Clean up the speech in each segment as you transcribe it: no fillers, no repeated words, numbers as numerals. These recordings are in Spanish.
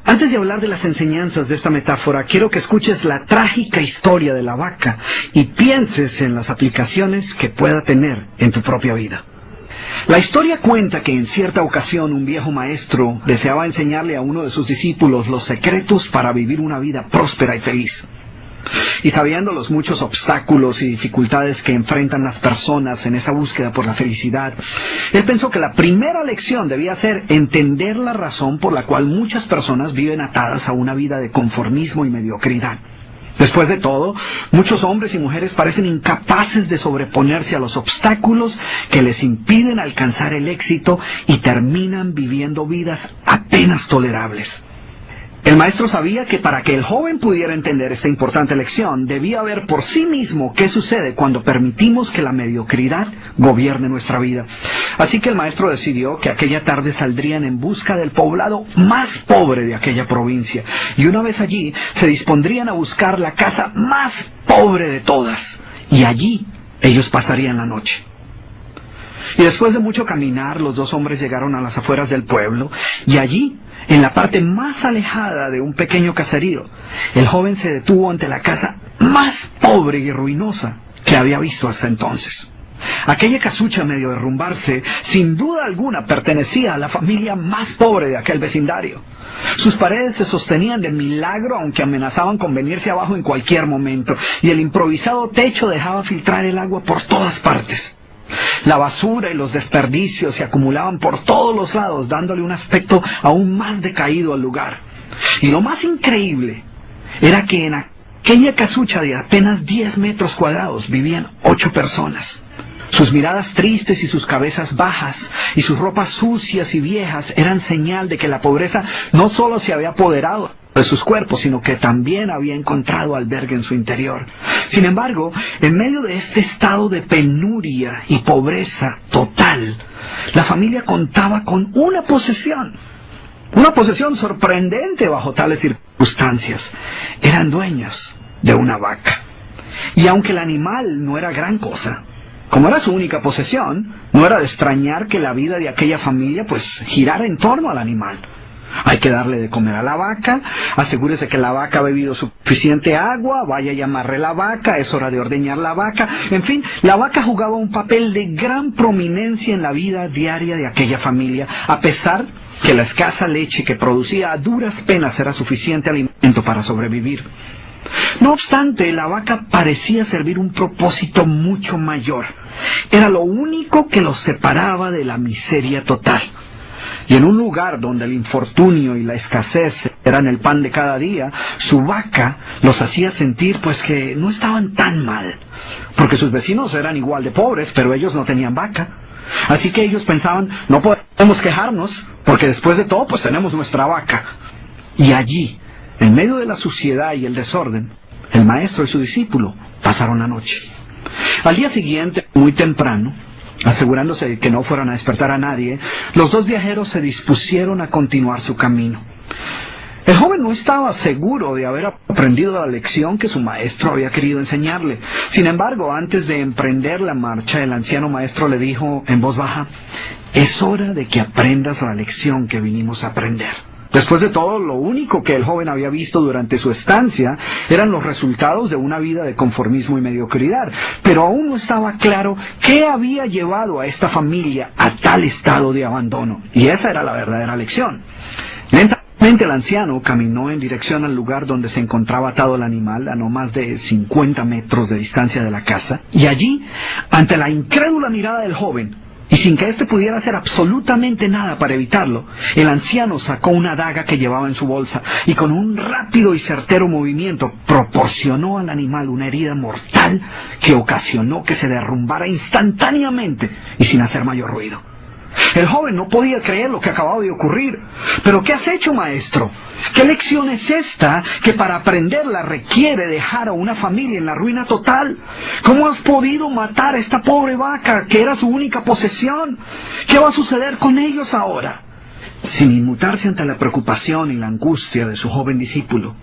Antes de hablar de las enseñanzas de esta metáfora, quiero que escuches la trágica historia de la vaca y pienses en las aplicaciones que pueda tener en tu propia vida. La historia cuenta que en cierta ocasión un viejo maestro deseaba enseñarle a uno de sus discípulos los secretos para vivir una vida próspera y feliz. Y sabiendo los muchos obstáculos y dificultades que enfrentan las personas en esa búsqueda por la felicidad, él pensó que la primera lección debía ser entender la razón por la cual muchas personas viven atadas a una vida de conformismo y mediocridad. Después de todo, muchos hombres y mujeres parecen incapaces de sobreponerse a los obstáculos que les impiden alcanzar el éxito y terminan viviendo vidas apenas tolerables. El maestro sabía que para que el joven pudiera entender esta importante lección, debía ver por sí mismo qué sucede cuando permitimos que la mediocridad gobierne nuestra vida. Así que el maestro decidió que aquella tarde saldrían en busca del poblado más pobre de aquella provincia, y una vez allí se dispondrían a buscar la casa más pobre de todas, y allí ellos pasarían la noche. Y después de mucho caminar, los dos hombres llegaron a las afueras del pueblo, y allí, en la parte más alejada de un pequeño caserío, el joven se detuvo ante la casa más pobre y ruinosa que había visto hasta entonces. Aquella casucha, medio derrumbarse, sin duda alguna pertenecía a la familia más pobre de aquel vecindario. Sus paredes se sostenían de milagro, aunque amenazaban con venirse abajo en cualquier momento, y el improvisado techo dejaba filtrar el agua por todas partes. La basura y los desperdicios se acumulaban por todos los lados, dándole un aspecto aún más decaído al lugar. Y lo más increíble era que en aquella casucha de apenas 10 metros cuadrados vivían 8 personas. Sus miradas tristes y sus cabezas bajas y sus ropas sucias y viejas eran señal de que la pobreza no solo se había apoderado de sus cuerpos, sino que también había encontrado albergue en su interior. Sin embargo, en medio de este estado de penuria y pobreza total, la familia contaba con una posesión sorprendente bajo tales circunstancias. Eran dueños de una vaca. Y aunque el animal no era gran cosa, como era su única posesión, no era de extrañar que la vida de aquella familia girara en torno al animal. Hay que darle de comer a la vaca, asegúrese que la vaca ha bebido suficiente agua, vaya y amarre la vaca, es hora de ordeñar la vaca. En fin, la vaca jugaba un papel de gran prominencia en la vida diaria de aquella familia, a pesar que la escasa leche que producía a duras penas era suficiente alimento para sobrevivir. No obstante, la vaca parecía servir un propósito mucho mayor. Era lo único que los separaba de la miseria total. Y en un lugar donde el infortunio y la escasez eran el pan de cada día, su vaca los hacía sentir que no estaban tan mal, porque sus vecinos eran igual de pobres, pero ellos no tenían vaca. Así que ellos pensaban, no podemos quejarnos, porque después de todo tenemos nuestra vaca. Y allí, en medio de la suciedad y el desorden, el maestro y su discípulo pasaron la noche. Al día siguiente, muy temprano, asegurándose de que no fueran a despertar a nadie, los dos viajeros se dispusieron a continuar su camino. El joven no estaba seguro de haber aprendido la lección que su maestro había querido enseñarle. Sin embargo, antes de emprender la marcha, el anciano maestro le dijo en voz baja: «Es hora de que aprendas la lección que vinimos a aprender». Después de todo, lo único que el joven había visto durante su estancia eran los resultados de una vida de conformismo y mediocridad, pero aún no estaba claro qué había llevado a esta familia a tal estado de abandono, y esa era la verdadera lección. Lentamente el anciano caminó en dirección al lugar donde se encontraba atado el animal, a no más de 50 metros de distancia de la casa, y allí, ante la incrédula mirada del joven, y sin que éste pudiera hacer absolutamente nada para evitarlo, el anciano sacó una daga que llevaba en su bolsa y con un rápido y certero movimiento proporcionó al animal una herida mortal que ocasionó que se derrumbara instantáneamente y sin hacer mayor ruido. El joven no podía creer lo que acababa de ocurrir. «¿Pero qué has hecho, maestro? ¿Qué lección es esta que para aprenderla requiere dejar a una familia en la ruina total? ¿Cómo has podido matar a esta pobre vaca que era su única posesión? ¿Qué va a suceder con ellos ahora?» Sin inmutarse ante la preocupación y la angustia de su joven discípulo,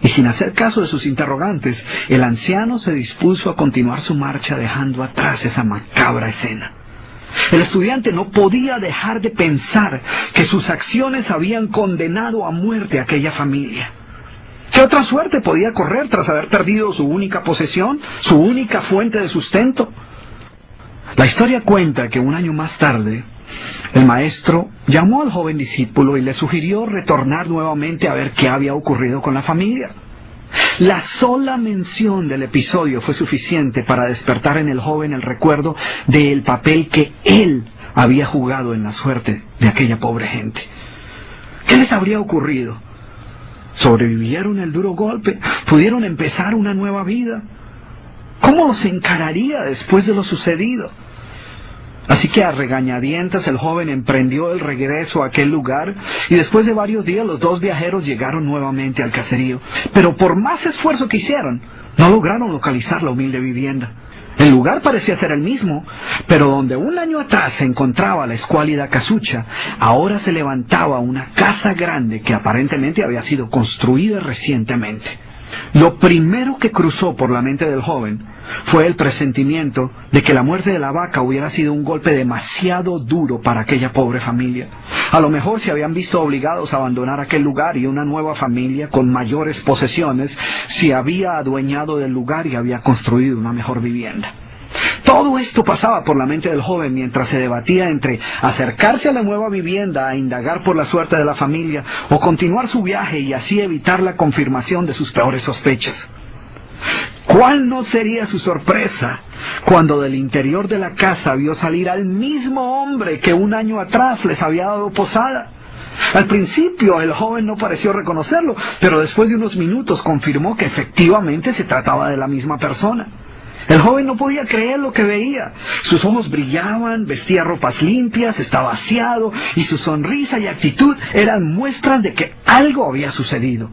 y sin hacer caso de sus interrogantes, el anciano se dispuso a continuar su marcha dejando atrás esa macabra escena. El estudiante no podía dejar de pensar que sus acciones habían condenado a muerte a aquella familia. ¿Qué otra suerte podía correr tras haber perdido su única posesión, su única fuente de sustento? La historia cuenta que un año más tarde, el maestro llamó al joven discípulo y le sugirió retornar nuevamente a ver qué había ocurrido con la familia. La sola mención del episodio fue suficiente para despertar en el joven el recuerdo del papel que él había jugado en la suerte de aquella pobre gente. ¿Qué les habría ocurrido? ¿Sobrevivieron el duro golpe? ¿Pudieron empezar una nueva vida? ¿Cómo se encararía después de lo sucedido? Así que a regañadientas el joven emprendió el regreso a aquel lugar y después de varios días los dos viajeros llegaron nuevamente al caserío. Pero por más esfuerzo que hicieron, no lograron localizar la humilde vivienda. El lugar parecía ser el mismo, pero donde un año atrás se encontraba la escuálida casucha, ahora se levantaba una casa grande que aparentemente había sido construida recientemente. Lo primero que cruzó por la mente del joven fue el presentimiento de que la muerte de la vaca hubiera sido un golpe demasiado duro para aquella pobre familia. A lo mejor se habían visto obligados a abandonar aquel lugar y una nueva familia con mayores posesiones se había adueñado del lugar y había construido una mejor vivienda. Todo esto pasaba por la mente del joven mientras se debatía entre acercarse a la nueva vivienda a indagar por la suerte de la familia o continuar su viaje y así evitar la confirmación de sus peores sospechas. ¿Cuál no sería su sorpresa cuando del interior de la casa vio salir al mismo hombre que un año atrás les había dado posada? Al principio el joven no pareció reconocerlo, pero después de unos minutos confirmó que efectivamente se trataba de la misma persona. El joven no podía creer lo que veía. Sus ojos brillaban, vestía ropas limpias, estaba aseado, y su sonrisa y actitud eran muestras de que algo había sucedido.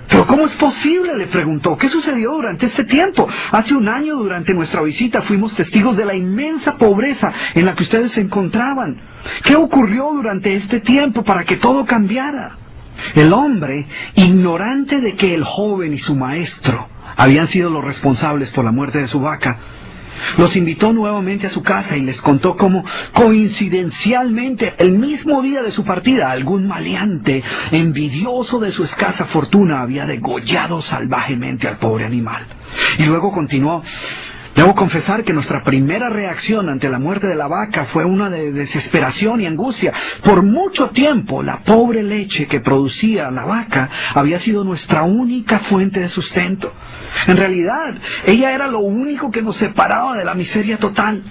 ¿Pero cómo es posible?, le preguntó. ¿Qué sucedió durante este tiempo? Hace un año, durante nuestra visita, fuimos testigos de la inmensa pobreza en la que ustedes se encontraban. ¿Qué ocurrió durante este tiempo para que todo cambiara? El hombre, ignorante de que el joven y su maestro habían sido los responsables por la muerte de su vaca, los invitó nuevamente a su casa y les contó cómo, coincidencialmente, el mismo día de su partida, algún maleante, envidioso de su escasa fortuna, había degollado salvajemente al pobre animal. Y luego continuó: debo confesar que nuestra primera reacción ante la muerte de la vaca fue una de desesperación y angustia. Por mucho tiempo, la pobre leche que producía la vaca había sido nuestra única fuente de sustento. En realidad, ella era lo único que nos separaba de la miseria total.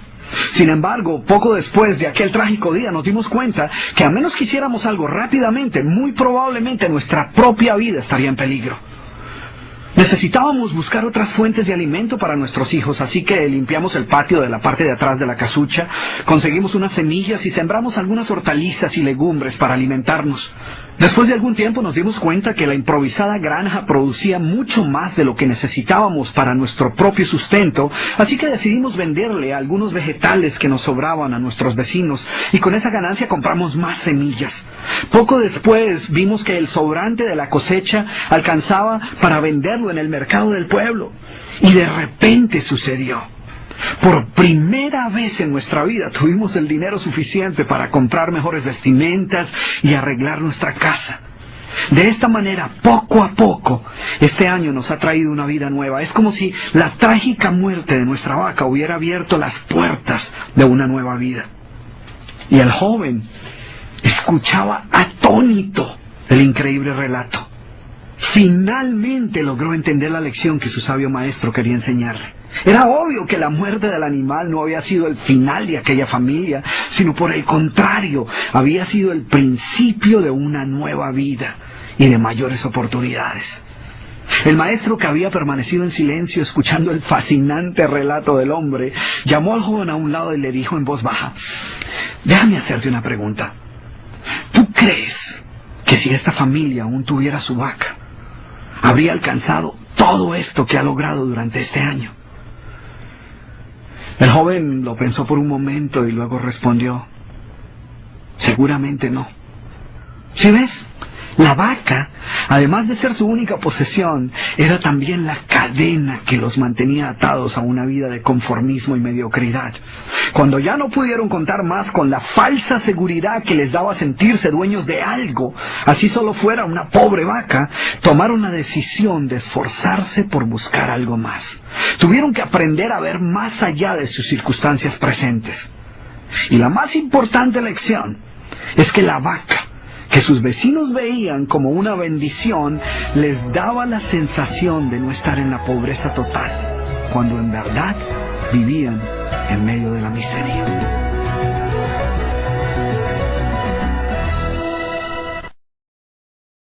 Sin embargo, poco después de aquel trágico día nos dimos cuenta que a menos que hiciéramos algo rápidamente, muy probablemente nuestra propia vida estaría en peligro. Necesitábamos buscar otras fuentes de alimento para nuestros hijos, así que limpiamos el patio de la parte de atrás de la casucha, conseguimos unas semillas y sembramos algunas hortalizas y legumbres para alimentarnos. Después de algún tiempo nos dimos cuenta que la improvisada granja producía mucho más de lo que necesitábamos para nuestro propio sustento, así que decidimos venderle algunos vegetales que nos sobraban a nuestros vecinos, y con esa ganancia compramos más semillas. Poco después vimos que el sobrante de la cosecha alcanzaba para venderlo en el mercado del pueblo, y de repente sucedió. Por primera vez en nuestra vida tuvimos el dinero suficiente para comprar mejores vestimentas y arreglar nuestra casa. De esta manera, poco a poco, este año nos ha traído una vida nueva. Es como si la trágica muerte de nuestra vaca hubiera abierto las puertas de una nueva vida. Y el joven escuchaba atónito el increíble relato. Finalmente logró entender la lección que su sabio maestro quería enseñarle. Era obvio que la muerte del animal no había sido el final de aquella familia, sino por el contrario, había sido el principio de una nueva vida y de mayores oportunidades. El maestro, que había permanecido en silencio escuchando el fascinante relato del hombre, llamó al joven a un lado y le dijo en voz baja: déjame hacerte una pregunta. ¿Tú crees que si esta familia aún tuviera su vaca, habría alcanzado todo esto que ha logrado durante este año? El joven lo pensó por un momento y luego respondió: seguramente no. ¿Sí ves? La vaca, además de ser su única posesión, era también la cadena que los mantenía atados a una vida de conformismo y mediocridad. Cuando ya no pudieron contar más con la falsa seguridad que les daba sentirse dueños de algo, así solo fuera una pobre vaca, tomaron la decisión de esforzarse por buscar algo más. Tuvieron que aprender a ver más allá de sus circunstancias presentes. Y la más importante lección es que la vaca, que sus vecinos veían como una bendición, les daba la sensación de no estar en la pobreza total, cuando en verdad vivían en medio de la miseria.